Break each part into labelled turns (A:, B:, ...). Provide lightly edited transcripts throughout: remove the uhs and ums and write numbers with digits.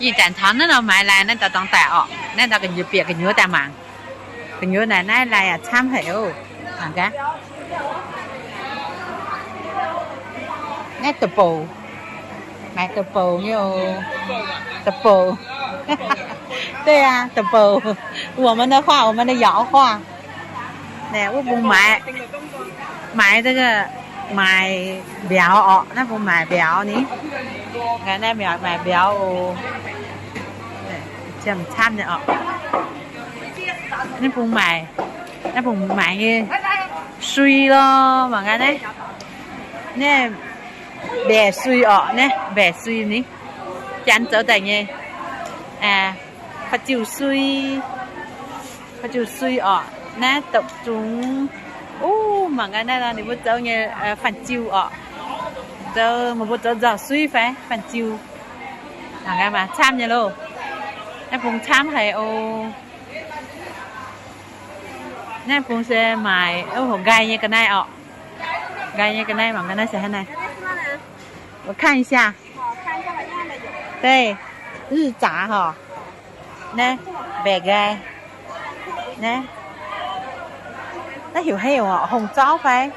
A: Vì chẳng thón nó mãi là nên tao tông tạo nên tao cần nhiều việc cái nhớ ta mạng cái nhớ này này là tham hiểu hả cá nét tập bù mẹ tập bù nhiều tập bù对啊tập bù 我们的话我们的摇话 nè út bung mẹ这个买表哦那不买表呢cái này买表chậm tham này ọ nó vùng mày như suy lo mà cái đấy nè bè suy ọ nè bè suy ní chán trở thành như à phát chịu suy ọ nè tập trung mà cái này là nếu bữa trở như phản chiêu ọ giờ một bữa trở giờ suy phải phản chiêu à cái mà tham như luôn em cũng tham hay ô em cũng sẽ mài ô gai như cái này ạ gai như cái này mà cái này sẽ thế này 我看一下对日杂哈 nè bè gai nè nó hiểu hay không ạ hồng chó phải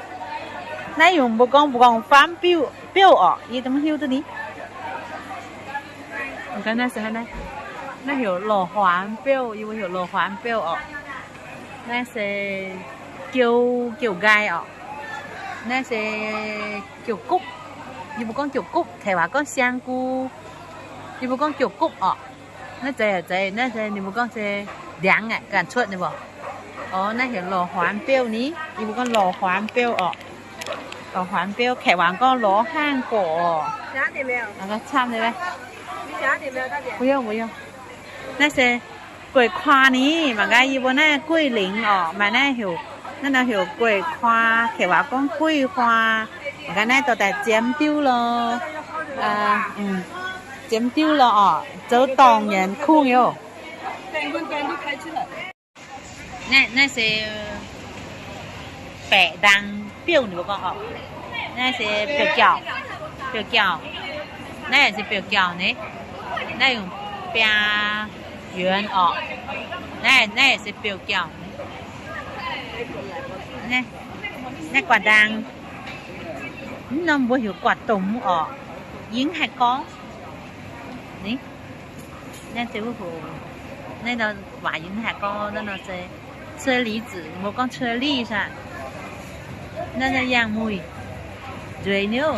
A: nó dùng một con phám biểu ạ gì tao hiểu tôi đi cái này sẽ thế này nó hiểu lò hoán biểu yêu hiểu lò hoán biểu ạ nó sẽ kiểu gai ạ nó sẽ kiểu cúc như một con kiểu cúc thể hóa con xiang cu như một con kiểu cúc ạ nó chạy nó sẽ như một con sẽ đáng ngại cản chuột này bỏ nó hiểu lò hoán biểu ní như một con lò hoán biểu ạ lò hoán biểu thể hóa con lò hang cổ nó chăm đây đây不用那些桂花呢嘛个伊不那桂林哦嘛那hiểu那hiểu桂花thể hóa con桂hoa cái này tao tại chém tiêu lo chém tiêu lo chỗ tòng nhận khu nhiều này sẽ bẻ đăng biểu nữa con này sẽ biểu chảo này sẽ biểu chảo này này dùng bia圆哦，那也是表角，那quả đằng, nó không hiểu quả tùng ở, yến hay có, ní, nên chỉ có nên là quả yến hay có, nên là sẽ车厘子，một con车厘sao, nên là yang mùi, rồi nữa.